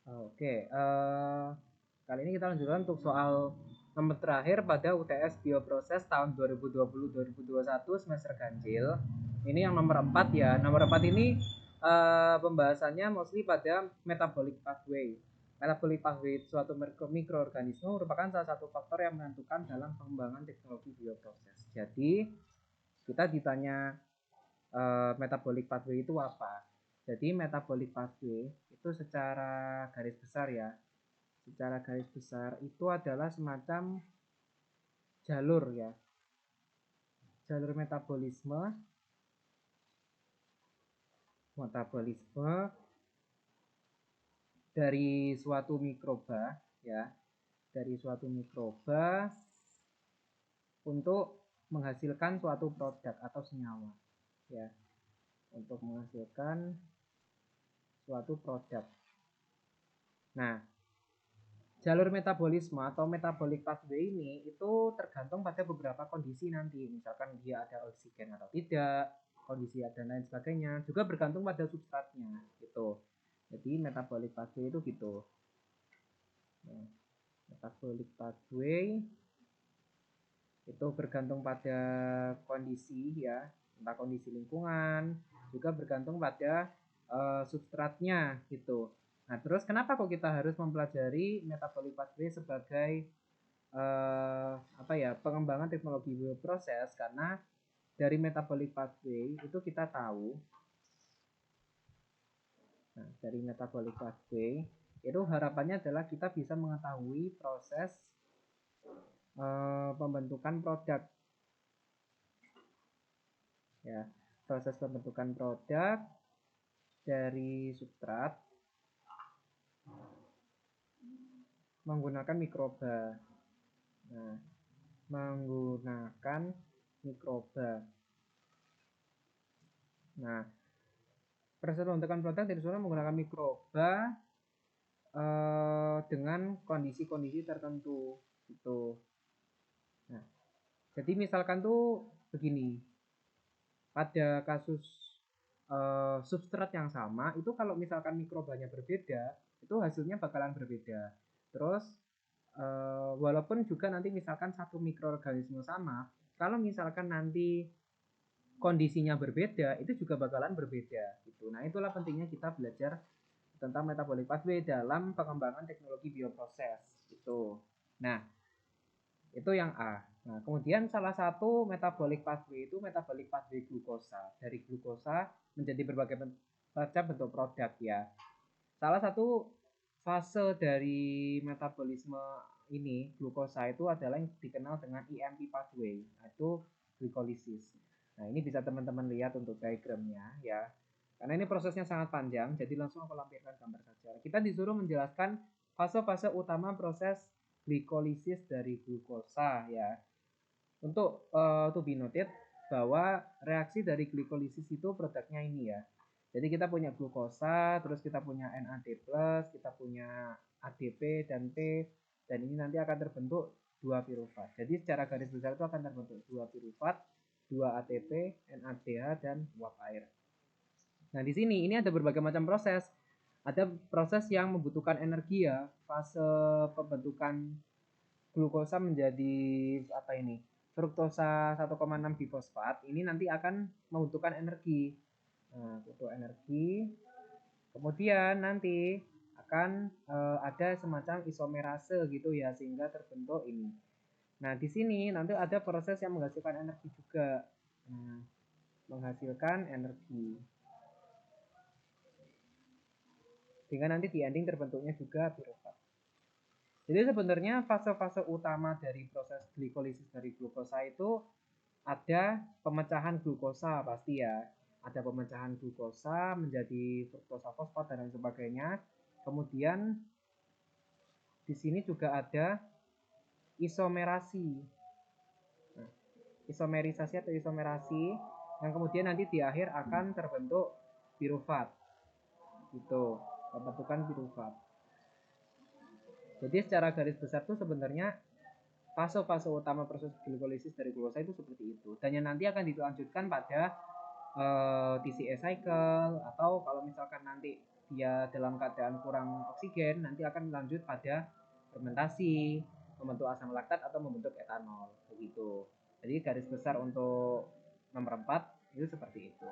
Oke, kali ini kita lanjutkan untuk soal nomor terakhir pada UTS Bioproses tahun 2020-2021 semester ganjil. Ini yang nomor 4 ya. Nomor 4 ini pembahasannya mostly pada metabolic pathway. Metabolic pathway suatu mikroorganisme merupakan salah satu faktor yang menentukan dalam pengembangan teknologi bioproses. Jadi kita ditanya metabolic pathway itu apa? Jadi metabolic pathway itu secara garis besar ya, secara garis besar itu adalah semacam jalur ya, jalur metabolisme dari suatu mikroba ya, dari suatu mikroba untuk menghasilkan suatu produk atau senyawa ya, untuk menghasilkan suatu produk. Nah, jalur metabolisme atau metabolic pathway ini itu tergantung pada beberapa kondisi nanti. Misalkan dia ada oksigen atau tidak, kondisi dan lain sebagainya. Juga bergantung pada substratnya gitu. Jadi metabolic pathway itu gitu. Nah, metabolic pathway itu bergantung pada kondisi ya, entah kondisi lingkungan, juga bergantung pada substratnya gitu. Nah, terus kenapa kok kita harus mempelajari metabolic pathway sebagai pengembangan teknologi bioproses? Karena dari metabolic pathway itu kita tahu, nah, dari metabolic pathway itu harapannya adalah kita bisa mengetahui proses pembentukan produk ya, proses pembentukan produk dari substrat menggunakan mikroba. Nah, menggunakan mikroba. Nah, proses pembentukan produk dari substrat menggunakan mikroba dengan kondisi-kondisi tertentu gitu. Nah, jadi misalkan tuh begini, pada kasus substrat yang sama itu kalau misalkan mikrobanya berbeda itu hasilnya bakalan berbeda. Terus walaupun juga nanti misalkan satu mikroorganisme sama, kalau misalkan nanti kondisinya berbeda itu juga bakalan berbeda gitu. Nah, itulah pentingnya kita belajar tentang metabolic pathway dalam pengembangan teknologi bioproses gitu. Nah, itu yang A. Nah, kemudian salah satu metabolic pathway itu metabolic pathway glukosa. Dari glukosa menjadi berbagai macam bentuk produk ya. Salah satu fase dari metabolisme ini glukosa itu adalah yang dikenal dengan EMP pathway, yaitu glikolisis. Nah, ini bisa teman-teman lihat untuk diagramnya ya. Karena ini prosesnya sangat panjang, jadi langsung aku lampirkan gambar saja. Kita disuruh menjelaskan fase-fase utama proses glikolisis dari glukosa ya. Untuk to be noted bahwa reaksi dari glikolisis itu produknya ini ya. Jadi kita punya glukosa, terus kita punya NAD+, kita punya ADP dan P, dan ini nanti akan terbentuk 2 pirufat. Jadi secara garis besar itu akan terbentuk 2 pirufat, 2 ATP, NADH, dan uap air. Nah, di sini ini ada berbagai macam proses. Ada proses yang membutuhkan energi ya, fase pembentukan glukosa menjadi apa ini? Fruktosa 1,6 bifosfat ini nanti akan membutuhkan energi. Nah, butuh energi. Kemudian nanti akan ada semacam isomerase gitu ya sehingga terbentuk ini. Nah, di sini nanti ada proses yang menghasilkan energi juga. Nah, menghasilkan energi. Sehingga nanti di ending terbentuknya juga pirufat. Jadi sebenarnya fase-fase utama dari proses glikolisis dari glukosa itu ada pemecahan glukosa pasti ya. Ada pemecahan glukosa menjadi fruktosa fosfat dan lain sebagainya. Kemudian di sini juga ada isomerasi. Nah, isomerisasi atau isomerasi yang kemudian nanti di akhir akan terbentuk pirufat. Gitu, pembentukan pirufat. Jadi secara garis besar tuh sebenarnya fase-fase utama proses glikolisis dari glukosa itu seperti itu. Dan yang nanti akan dilanjutkan pada TCA cycle atau kalau misalkan nanti dia dalam keadaan kurang oksigen, nanti akan lanjut pada fermentasi, membentuk asam laktat atau membentuk etanol begitu. Jadi garis besar untuk nomor 4 itu seperti itu.